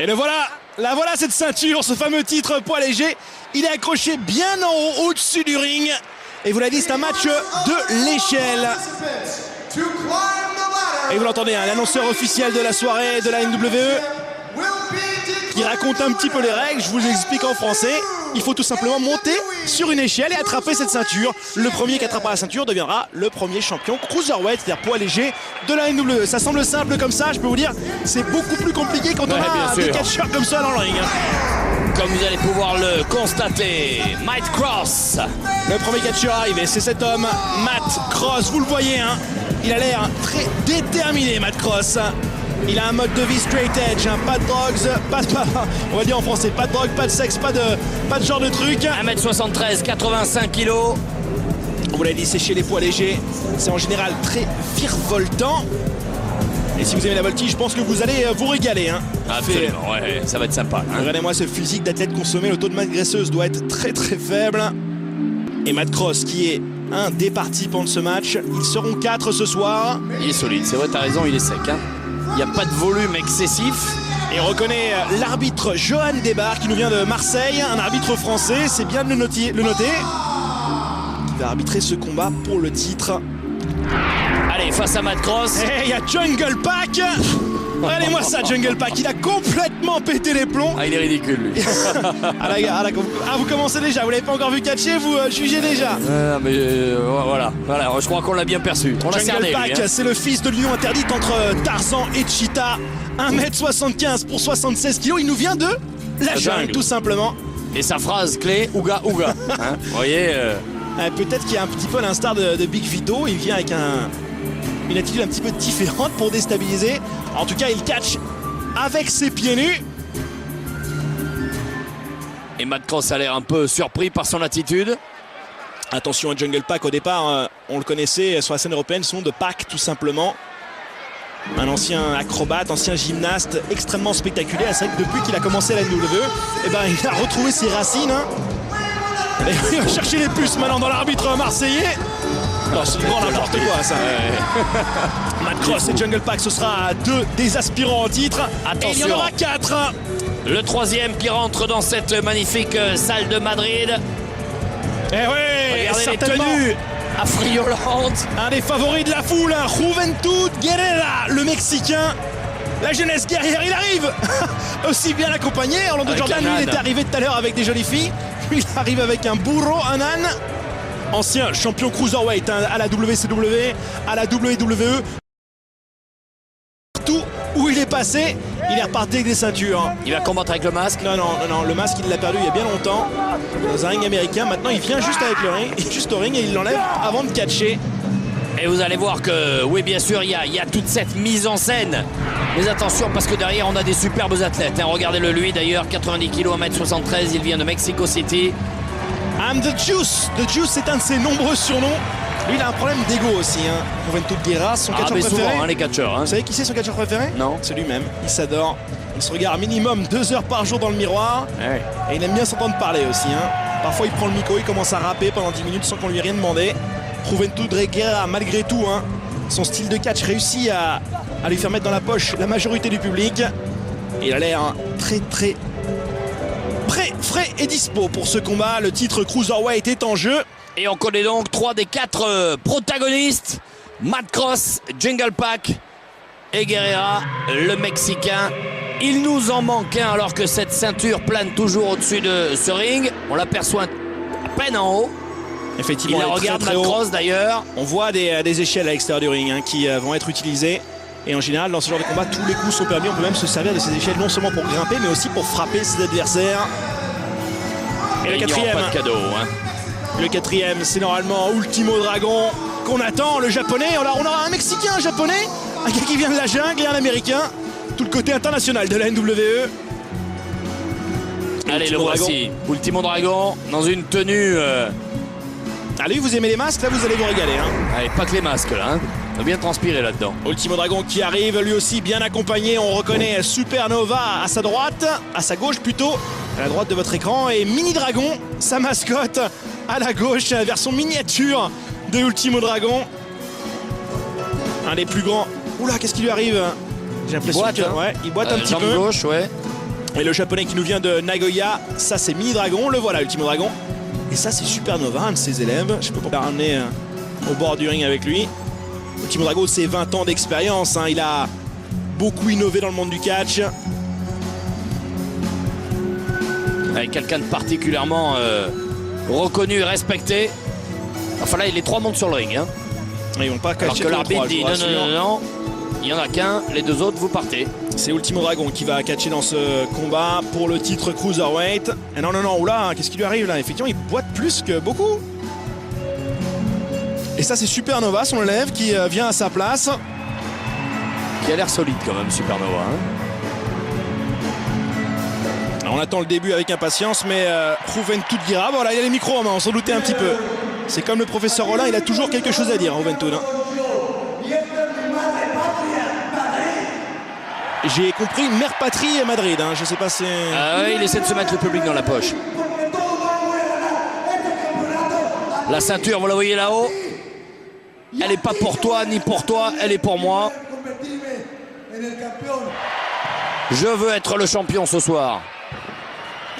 le voilà, la voilà cette ceinture, ce fameux titre poids léger. Il est accroché bien en haut, au-dessus du ring. Et vous l'avez dit, c'est un match de l'échelle. Et vous l'entendez, hein, l'annonceur officiel de la soirée de la NWE qui raconte un petit peu les règles. Je vous explique en français. Il faut tout simplement monter sur une échelle et attraper cette ceinture. Le premier qui attrapera la ceinture deviendra le premier champion cruiserweight, c'est-à-dire poids léger de la NWE. Ça semble simple comme ça, je peux vous dire, c'est beaucoup plus compliqué quand on a des catcheurs comme ça dans le ring. Comme vous allez pouvoir le constater, Matt Cross. Le premier catcheur arrivé, c'est cet homme, Matt Cross. Vous le voyez, hein, il a l'air très déterminé, Matt Cross. Il a un mode de vie straight edge, hein, pas de drogues, on va dire en français, pas de drogue, pas de sexe, pas de genre de truc. 1m73, 85 kg. On vous l'a dit, c'est chez les poids légers. C'est en général très virevoltant. Et si vous aimez la voltige, je pense que vous allez vous régaler. Hein. Absolument, ouais, ça va être sympa. Hein. Regardez-moi ce physique d'athlète consommé, le taux de masse graisseuse doit être très très faible. Et Matt Cross qui est un des participants de ce match. Ils seront 4 ce soir. Il est solide, c'est vrai, t'as raison, il est sec. Hein. Il n'y a pas de volume excessif. Et on reconnaît l'arbitre Johan Desbarres qui nous vient de Marseille, un arbitre français, c'est bien de le noter. Qui va arbitrer ce combat pour le titre. Allez, face à Matt Cross. Et il y a Jungle Pack. Regardez-moi ça, Jungle Pack, il a complètement pété les plombs. Ah, il est ridicule, lui. Vous commencez déjà, vous l'avez pas encore vu catcher, vous jugez déjà. Voilà, je crois qu'on l'a bien perçu. On l'a cerné, Jungle Pack, hein. c'est le fils de l'union interdite entre Tarzan et Cheetah. 1m75 pour 76 kg, il nous vient de la jungle, tout simplement. Et sa phrase clé, Ouga Ouga. Hein, vous voyez peut-être qu'il y a un petit peu l'instar de Big Vito, il vient avec une attitude un petit peu différente pour déstabiliser. En tout cas, il catch avec ses pieds nus. Et Matt Cross a l'air un peu surpris par son attitude. Attention à Jungle Pack, au départ, on le connaissait sur la scène européenne, son nom de Pack tout simplement. Un ancien acrobate, ancien gymnaste extrêmement spectaculaire. C'est vrai que depuis qu'il a commencé la NWE, il a retrouvé ses racines. Hein. Et il va chercher les puces maintenant dans l'arbitre marseillais. Non, c'est du grand n'importe quoi ça. Matt Cross et Jungle Pack, ce sera 2 des aspirants au titre. Attention. Et il y en aura 4. Le troisième qui rentre dans cette magnifique salle de Madrid. Eh oui, regardez les tenues affriolantes. Un des favoris de la foule, Juventud Guerrera, le Mexicain. La jeunesse guerrière, il arrive. Aussi bien accompagné. Orlando Jordan, lui, il était arrivé tout à l'heure avec des jolies filles. Lui, il arrive avec un bourreau, un âne. Ancien champion cruiserweight à la WCW, à la WWE. Partout où il est passé, il est reparti avec des ceintures. Il va combattre avec le masque. Non, le masque il l'a perdu il y a bien longtemps dans un ring américain. Maintenant il vient juste avec le ring, juste au ring et il l'enlève avant de catcher. Et vous allez voir que, oui bien sûr, il y a toute cette mise en scène. Mais attention parce que derrière on a des superbes athlètes. Hein. Regardez-le lui d'ailleurs, 90 kg, 1m73, il vient de Mexico City. I'm the Juice. The Juice, c'est un de ses nombreux surnoms. Lui, il a un problème d'ego aussi. Hein. Juventud Guerrera, son catcheur préféré. Souvent, hein, les catcheurs. Hein. Vous savez qui c'est son catcheur préféré? Non. C'est lui-même. Il s'adore. Il se regarde minimum 2 heures par jour dans le miroir. Ouais. Et il aime bien s'entendre parler aussi. Hein. Parfois, il prend le micro, il commence à rapper pendant 10 minutes sans qu'on lui ait rien demandé. Juventud Guerrera, malgré tout, hein, son style de catch réussit à lui faire mettre dans la poche la majorité du public. Et il a l'air très prêt, frais et dispo pour ce combat. Le titre Cruiserweight est en jeu. Et on connaît donc 3 des 4 protagonistes. Matt Cross, Jungle Pack et Guerrera, le Mexicain. Il nous en manque un alors que cette ceinture plane toujours au-dessus de ce ring. On l'aperçoit à peine en haut. Effectivement, il la regarde Matt Cross d'ailleurs. On voit des échelles à l'extérieur du ring hein, qui vont être utilisées. Et en général, dans ce genre de combat, tous les coups sont permis. On peut même se servir de ces échelles non seulement pour grimper, mais aussi pour frapper ses adversaires. Et le quatrième. Pas de cadeau, hein. Le quatrième, c'est normalement Ultimo Dragon qu'on attend, le japonais. On aura un Mexicain, un japonais, un gars qui vient de la jungle et un américain. Tout le côté international de la NWE. Allez, le voici. Ultimo Dragon dans une tenue. Allez, vous aimez les masques, là vous allez vous régaler. Hein. Allez, pas que les masques là. Hein. On a bien transpiré là-dedans. Ultimo Dragon qui arrive, lui aussi bien accompagné. On reconnaît Supernova à sa droite, à sa gauche plutôt, à la droite de votre écran. Et Mini Dragon, sa mascotte, à la gauche, la version miniature de Ultimo Dragon. Un des plus grands. Oula, qu'est-ce qui lui arrive? J'ai l'impression qu'il boite un petit peu. gauche, ouais. Et le japonais qui nous vient de Nagoya, ça c'est Mini Dragon, le voilà, Ultimo Dragon. Et ça c'est Supernova, un de ses élèves. Je peux pas ramener au bord du ring avec lui. Ultimo Dragon, c'est 20 ans d'expérience, hein. Il a beaucoup innové dans le monde du catch. Avec quelqu'un de particulièrement reconnu et respecté. Enfin là, les trois montent sur le ring. Hein. Ils vont pas Alors catcher que l'arbitre dit non, il n'y en a qu'un, les deux autres, vous partez. C'est Ultimo Dragon qui va catcher dans ce combat pour le titre Cruiserweight. Et non, oula, qu'est-ce qui lui arrive là? Effectivement, il boite plus que beaucoup. Et ça, c'est Supernova, son élève, qui vient à sa place. Qui a l'air solide quand même, Supernova. Hein. On attend le début avec impatience, mais Juventud Guerra, voilà, il a les micros en main, on s'en doutait un petit peu. C'est comme le professeur Rollin, il a toujours quelque chose à dire, Juventud. Hein. J'ai compris Mère Patrie et Madrid, hein. Je sais pas si... il essaie de se mettre le public dans la poche. La ceinture, vous la voyez là-haut, elle n'est pas pour toi ni pour toi, elle est pour moi. Je veux être le champion ce soir.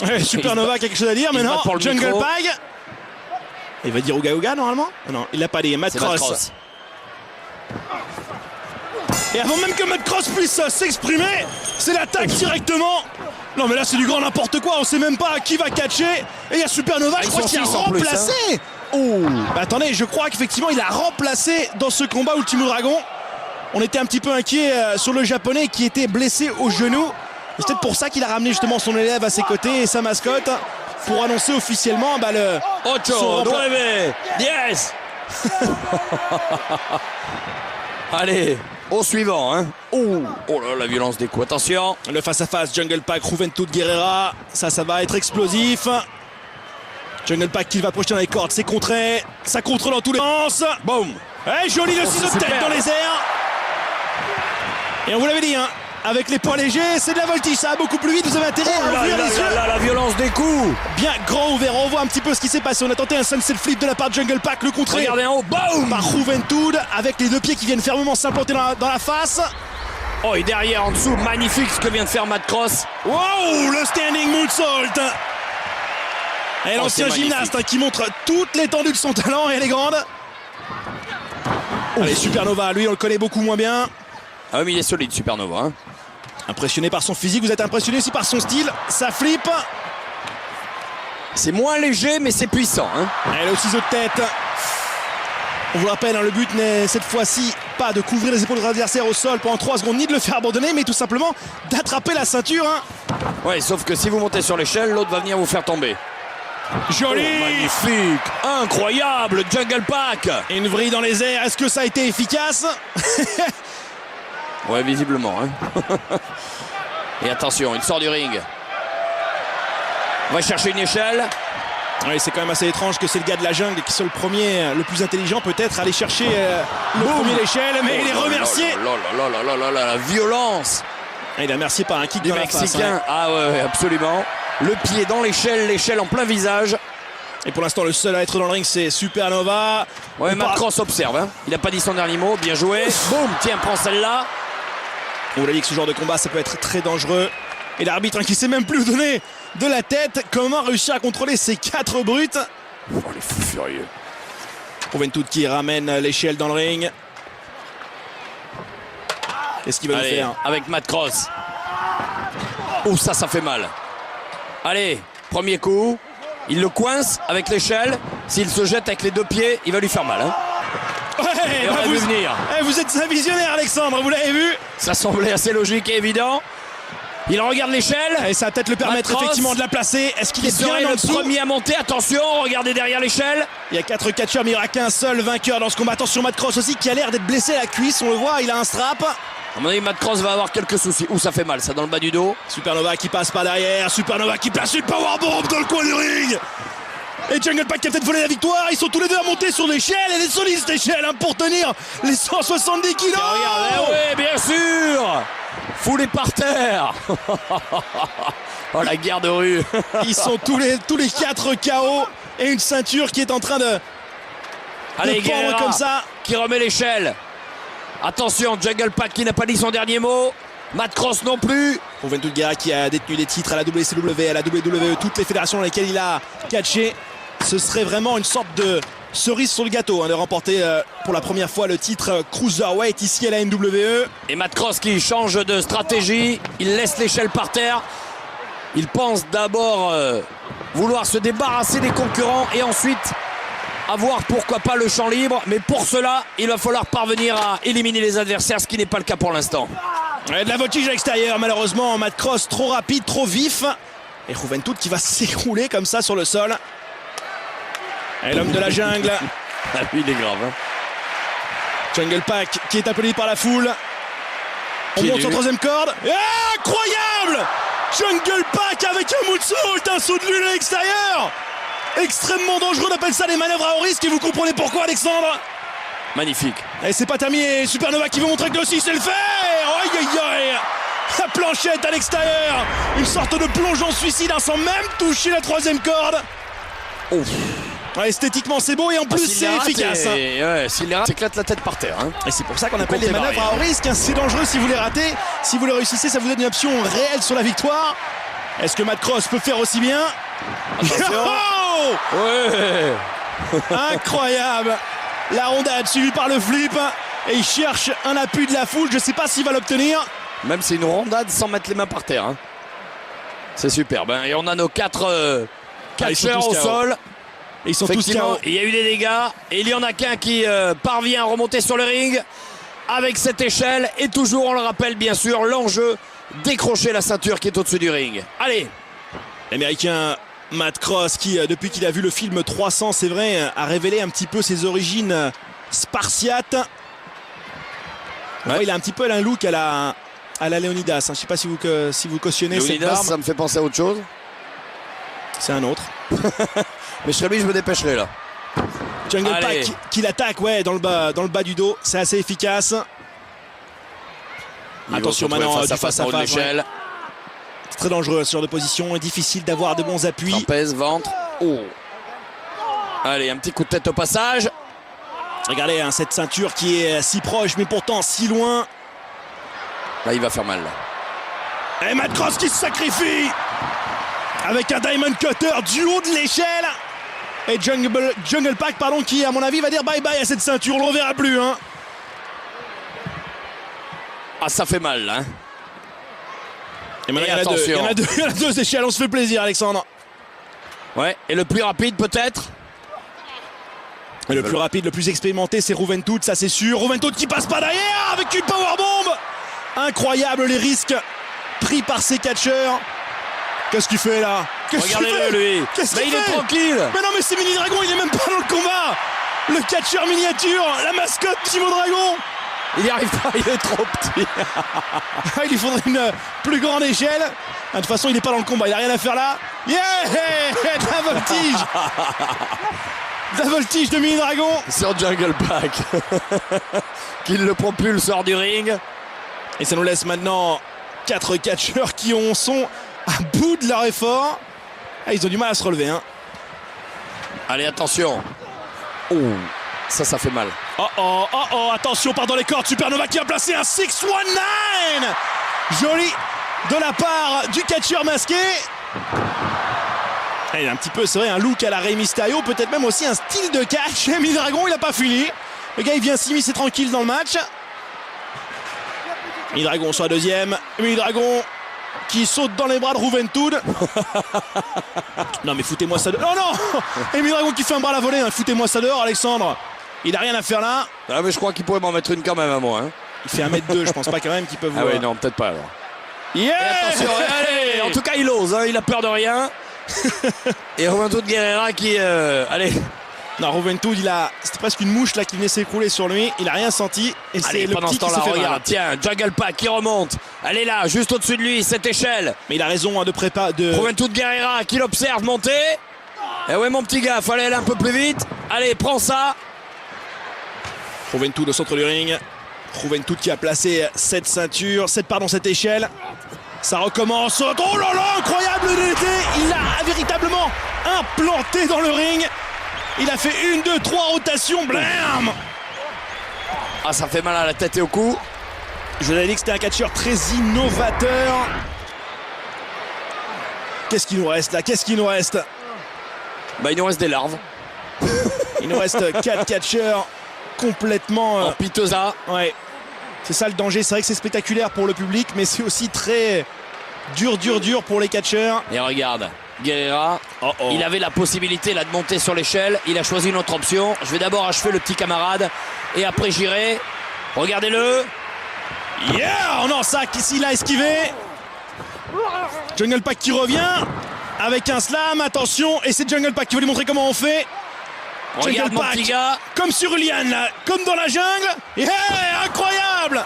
Ouais, Supernova a quelque chose à dire, mais non, Jungle Pack. Il va dire Ouga Ouga normalement? Non, il l'a pas dit, Matt Cross. Et avant même que Matt Cross puisse s'exprimer, c'est l'attaque directement. Non mais là c'est du grand n'importe quoi, on sait même pas qui va catcher. Et il y a Supernova, je crois qu'il a remplacé. Oh, bah, attendez, je crois qu'effectivement il a remplacé dans ce combat Ultimo Dragon. On était un petit peu inquiet sur le japonais qui était blessé au genou. C'est peut-être pour ça qu'il a ramené justement son élève à ses côtés et sa mascotte pour annoncer officiellement le... 8, 9, 10. Allez, au suivant. Hein. Oh là, la violence des coups. Attention. Le face-à-face Jungle Pack, Juventud Guerrera. Ça va être explosif. Jungle Pack qui va projeter dans les cordes. C'est contré. Ça contre dans tous les sens. Boum. Hey, joli le ciseau de tête dans les airs. Et on vous l'avait dit, hein. Avec les poids légers, c'est de la voltige, ça va beaucoup plus vite, vous avez intérêt à ouvrir les yeux. La violence des coups. Bien grand ouvert, on voit un petit peu ce qui s'est passé. On a tenté un sunset flip de la part de Jungle Pack, le contré. Regardez en haut, boum, par Juventud, avec les deux pieds qui viennent fermement s'implanter dans la face. Oh, et derrière, en dessous, magnifique ce que vient de faire Matt Cross. Wow, le standing moonsault. Et l'ancien gymnaste qui montre toute l'étendue de son talent, et elle est grande. Allez, Supernova, lui on le connaît beaucoup moins bien. Ah oui, mais il est solide, Supernova. Hein. Impressionné par son physique, vous êtes impressionné aussi par son style. Ça flippe. C'est moins léger, mais c'est puissant. Hein. Et le ciseau de tête. On vous le rappelle, hein, le but n'est cette fois-ci pas de couvrir les épaules de l'adversaire au sol pendant 3 secondes, ni de le faire abandonner, mais tout simplement d'attraper la ceinture. Hein. Ouais, sauf que si vous montez sur l'échelle, l'autre va venir vous faire tomber. Joli, magnifique, incroyable, Jungle Pack. Une vrille dans les airs, est-ce que ça a été efficace? Ouais, visiblement. Hein. Et attention, il sort du ring. On va chercher une échelle. Oui, c'est quand même assez étrange que c'est le gars de la jungle qui soit le premier, le plus intelligent peut-être, à aller chercher le premier l'échelle, mais il est remercié. La violence. Et il est remercié par un kick du dans Mexicain. La face. Hein. Ah ouais, absolument. Le pied dans l'échelle en plein visage. Et pour l'instant, le seul à être dans le ring, c'est Supernova. Ouais, Matt Cross observe. Hein. Il n'a pas dit son dernier mot. Bien joué. Boum, tiens, prends celle-là. On vous l'a dit que ce genre de combat, ça peut être très dangereux. Et l'arbitre, hein, qui sait même plus où donner de la tête. Comment réussir à contrôler ces 4 brutes? Oh, les fous furieux. Juventud qui ramène l'échelle dans le ring. Qu'est-ce qu'il va nous faire? Avec Matt Cross. Oh, ça fait mal. Allez, premier coup. Il le coince avec l'échelle. S'il se jette avec les 2 pieds, il va lui faire mal. Hein. Ouais, et on l'a vu venir. Vous êtes un visionnaire, Alexandre, vous l'avez vu? Ça semblait assez logique et évident. Il regarde l'échelle. Et ça va peut-être le permettre effectivement de la placer. Est-ce qu'il est bien le premier à monter? Attention, regardez derrière l'échelle. Il y a 4 catcheurs, mais il n'y aura qu'un seul vainqueur dans ce combat. Attention, Matt Cross aussi qui a l'air d'être blessé à la cuisse. On le voit, il a un strap. À mon avis, Matt Cross va avoir quelques soucis. Ouh, ça fait mal, ça, dans le bas du dos. Supernova qui passe par derrière. Supernova qui place une powerbomb dans le coin du ring. Et Jungle Pack qui a peut-être volé la victoire. Ils sont tous les deux à monter sur l'échelle. Elle est solide cette échelle hein, pour tenir les 170 kilos. Regardez, oui, bien sûr. Foulé par terre. Oh, la guerre de rue. Ils sont tous les 4 KO. Et une ceinture qui est en train de pendre comme ça. Qui remet l'échelle. Attention, Jungle Pack qui n'a pas dit son dernier mot. Matt Cross non plus. Juventud Guerrera qui a détenu des titres à la WCW, à la WWE, toutes les fédérations dans lesquelles il a catché. Ce serait vraiment une sorte de cerise sur le gâteau de remporter pour la première fois le titre Cruiserweight ici à la NWE. Et Matt Cross qui change de stratégie. Il laisse l'échelle par terre. Il pense d'abord vouloir se débarrasser des concurrents et ensuite avoir pourquoi pas le champ libre. Mais pour cela, il va falloir parvenir à éliminer les adversaires, ce qui n'est pas le cas pour l'instant. Et de la voltige à l'extérieur, malheureusement. Matt Cross trop rapide, trop vif. Et Juventud qui va s'écrouler comme ça sur le sol. Et l'homme de la jungle. Ah, lui, il est grave. Jungle Pack qui est applaudi par la foule. On monte sur troisième corde. Et incroyable! Jungle Pack avec un moonsault, un saut de l'huile à l'extérieur. Extrêmement dangereux, on appelle ça des manœuvres à haut risque et vous comprenez pourquoi, Alexandre. Magnifique. Et c'est pas terminé, Supernova qui veut montrer que aussi c'est le faire. Aïe aïe aïe. La planchette à l'extérieur. Une sorte de plongeon suicide sans même toucher la troisième corde. Oh. Ouais, esthétiquement c'est beau et en plus c'est efficace. Ouais, s'il les rate, s'éclate la tête par terre. Et c'est pour ça qu'on appelle les manœuvres à haut risque. C'est dangereux si vous les ratez. Si vous les réussissez, ça vous donne une option réelle sur la victoire. Est-ce que Matt Cross peut faire aussi bien? Oh ouais. Incroyable. La rondade suivie par le flip. Et il cherche un appui de la foule. Je ne sais pas s'il va l'obtenir. Même c'est une rondade sans mettre les mains par terre. C'est superbe. Et on a nos quatre catcheurs au sol. Et ils sont tous KO. Il y a eu des dégâts. Et il y en a qu'un qui parvient à remonter sur le ring avec cette échelle. Et toujours, on le rappelle bien sûr, l'enjeu, décrocher la ceinture qui est au-dessus du ring. Allez. L'Américain Matt Cross qui, depuis qu'il a vu le film 300, c'est vrai, a révélé un petit peu ses origines spartiates. Ouais, il a un petit peu un look à la Léonidas. Je ne sais pas si vous cautionnez cette barbe. Ça me fait penser à autre chose. C'est un autre. Mais je serais lui, je me dépêcherai là. Jungle Pack qui l'attaque dans le bas du dos. C'est assez efficace. Attention maintenant du face à face. Ouais. C'est très dangereux ce genre de position. Et difficile d'avoir de bons appuis. Trapèze, ventre. Oh. Allez, un petit coup de tête au passage. Regardez cette ceinture qui est si proche mais pourtant si loin. Là il va faire mal là. Et Matt Cross qui se sacrifie avec un Diamond Cutter du haut de l'échelle. Et Jungle Pack qui à mon avis va dire bye bye à cette ceinture. On ne le reverra plus. Ah ça fait mal là. Et maintenant il y en a deux échelles. On se fait plaisir, Alexandre. Ouais, et le plus rapide peut-être. Et le plus rapide, le plus expérimenté, c'est Juventud, ça c'est sûr. Juventud qui passe pas derrière avec une powerbomb. Incroyable les risques pris par ces catcheurs. Qu'est-ce qu'il fait là? Regardez-le lui. Qu'est-ce qu'il fait? Il est tranquille. Mais non mais c'est Mini Dragon, il est même pas dans le combat. Le catcheur miniature, la mascotte Timo Dragon. Il n'y arrive pas, il est trop petit. Il lui faudrait une plus grande échelle. De toute façon il n'est pas dans le combat, il n'a rien à faire là. Yeah, la voltige. La voltige de Mini Dragon sur Jungle Pack qui le propulse hors du ring. Et ça nous laisse maintenant 4 catcheurs qui sont à bout de leur effort. Ils ont du mal à se relever. Allez, attention. Oh, ça fait mal. Oh, attention, part dans les cordes. Supernova qui a placé un 619. Joli de la part du catcheur masqué. Il a un petit peu, c'est vrai, un look à la Rey Mysterio, peut-être même aussi un style de catch. Mini Dragon, il n'a pas fini. Le gars, il vient s'immiscer tranquille dans le match. Mini Dragon sur la deuxième. Mini Dragon qui saute dans les bras de Juventud. Non, mais foutez-moi ça dehors. Non. Et Mini Dragon qui fait un bras à la volée. Foutez-moi ça dehors, Alexandre. Il n'a rien à faire là. Ah, mais je crois qu'il pourrait m'en mettre une quand même à moi. Il fait 1m2, je pense pas quand même qu'il peut vous. Ah oui, non, peut-être pas alors. Yeah. Et attention, allez. En tout cas, il ose, il a peur de rien. Et Juventud Guerrera qui allez. Non, Juventud, c'était presque une mouche là qui venait s'écrouler sur lui. Il a rien senti. Et c'est le pendant petit ce temps-là, qui se fait regarde, mal. tiens, Jungle Pack qui remonte. Elle est là, juste au-dessus de lui, cette échelle. Mais il a raison de préparer. Juventud Guerrera qui l'observe monter. Et ouais, mon petit gars, fallait aller un peu plus vite. Allez, prends ça. Juventud au centre du ring. Juventud qui a placé cette échelle. Ça recommence. Oh là là, incroyable DDT. Il a véritablement implanté dans le ring. Il a fait 1, 2, 3 rotations. Blam. Ah, ça fait mal à la tête et au cou. Je vous avais dit que c'était un catcheur très innovateur. Qu'est-ce qu'il nous reste là? Qu'est-ce qu'il nous reste? Bah, il nous reste des larves. Il nous reste 4 catcheurs complètement... En pitosa. Ouais. C'est ça le danger. C'est vrai que c'est spectaculaire pour le public, mais c'est aussi très dur pour les catcheurs. Et regarde, Guerrera, il avait la possibilité là de monter sur l'échelle. Il a choisi une autre option. Je vais d'abord achever le petit camarade et après j'irai. Regardez-le. Yeah! Oh non, ça, s'il a esquivé. Jungle Pack qui revient avec un slam. Attention, et c'est Jungle Pack qui va lui montrer comment on fait. Regarde mon petit gars. Comme sur Ulian, là, comme dans la jungle. Yeah, incroyable!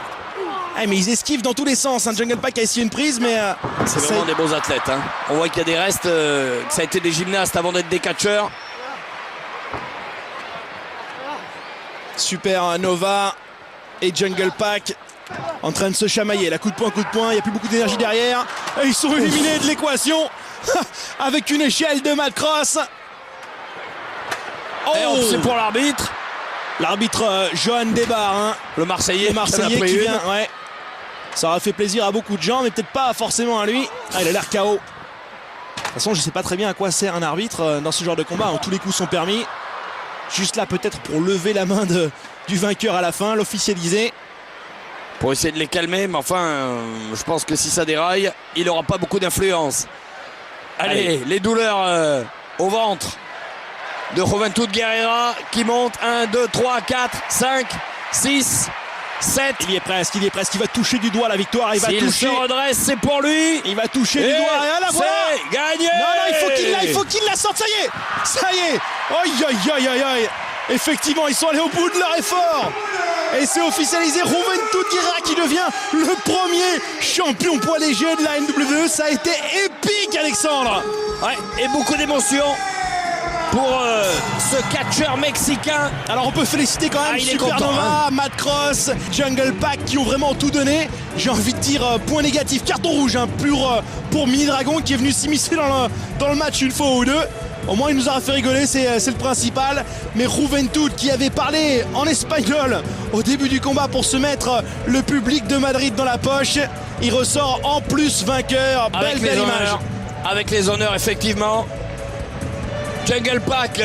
Mais ils esquivent dans tous les sens. Jungle Pack a essayé une prise, mais c'est vraiment des beaux athlètes. Hein. On voit qu'il y a des restes. Que ça a été des gymnastes avant d'être des catcheurs. Super Nova et Jungle Pack en train de se chamailler. La coup de poing, il n'y a plus beaucoup d'énergie derrière. Et ils sont éliminés de l'équation avec une échelle de Macross. Oh, c'est pour l'arbitre. L'arbitre Johan Desbarres. Hein. Le Marseillais qui vient. Ouais. Ça aura fait plaisir à beaucoup de gens, mais peut-être pas forcément à lui. Il a l'air KO. De toute façon, je ne sais pas très bien à quoi sert un arbitre dans ce genre de combat. Tous les coups sont permis. Juste là, peut-être pour lever la main du vainqueur à la fin, l'officialiser. Pour essayer de les calmer, mais enfin, je pense que si ça déraille, il n'aura pas beaucoup d'influence. Allez, les douleurs au ventre de Juventud Guerrera qui monte. 1, 2, 3, 4, 5, 6, 7. Il y est presque, il va toucher du doigt la victoire. S'il se redresse, c'est pour lui. Il va toucher du doigt. Et là, voilà. C'est gagné. Non, il faut qu'il la sorte. Ça y est. Aïe. Effectivement, ils sont allés au bout de leur effort. Et c'est officialisé. Juventud Guerrera qui devient le premier champion poids léger de la NWE. Ça a été épique, Alexandre. Ouais, et beaucoup d'émotions pour ce catcheur mexicain. Alors on peut féliciter quand même Supernova, Macross, Jungle Pack qui ont vraiment tout donné. J'ai envie de dire point négatif, carton rouge pour Mini Dragon qui est venu s'immiscer dans le match une fois ou deux. Au moins il nous aura fait rigoler, c'est le principal. Mais Juventud qui avait parlé en espagnol au début du combat pour se mettre le public de Madrid dans la poche, il ressort en plus vainqueur. Belle image. Avec les honneurs, effectivement. Jungle Pack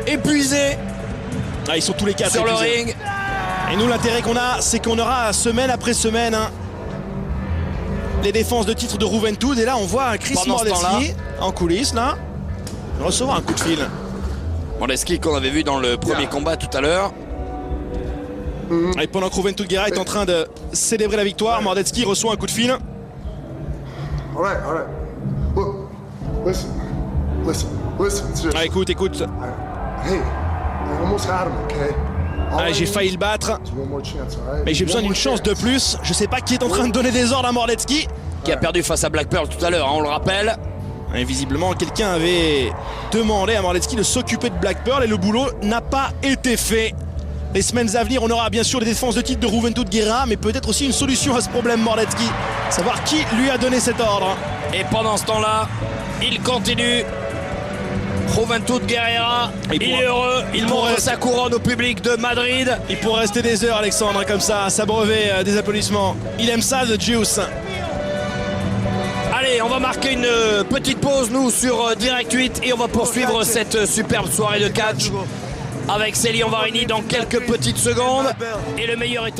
épuisé. Ils sont tous les 4 sur épuisés. Le ring. Et nous, l'intérêt qu'on a, c'est qu'on aura semaine après semaine les défenses de titre de Juventud. Et là, on voit Chris Mordeski en coulisses là recevoir un coup de fil. Mordeski qu'on avait vu dans le premier combat tout à l'heure. Et pendant que Juventud Guerrera est en train de célébrer la victoire, Mordeski reçoit un coup de fil. All right. Look, listen. Écoute. Hey, I almost had him, okay? J'ai failli le battre, mais j'ai besoin d'une chance de plus. Je sais pas qui est en train de donner des ordres à Mordeski. Qui a perdu face à Black Pearl tout à l'heure, on le rappelle. Et visiblement, quelqu'un avait demandé à Mordeski de s'occuper de Black Pearl et le boulot n'a pas été fait. Les semaines à venir, on aura bien sûr les défenses de titre de Juventud Guerrera, mais peut-être aussi une solution à ce problème, Mordeski. Savoir qui lui a donné cet ordre. Et pendant ce temps-là, il continue. Juventud Guerrera, il est heureux, il montre sa couronne au public de Madrid. Il pourrait rester des heures, Alexandre, comme ça, à s'abreuver des applaudissements. Il aime ça, The Juice. Allez, on va marquer une petite pause, nous, sur Direct 8 et on va poursuivre cette superbe soirée de catch avec Céline Varini dans quelques petites secondes. Et le meilleur est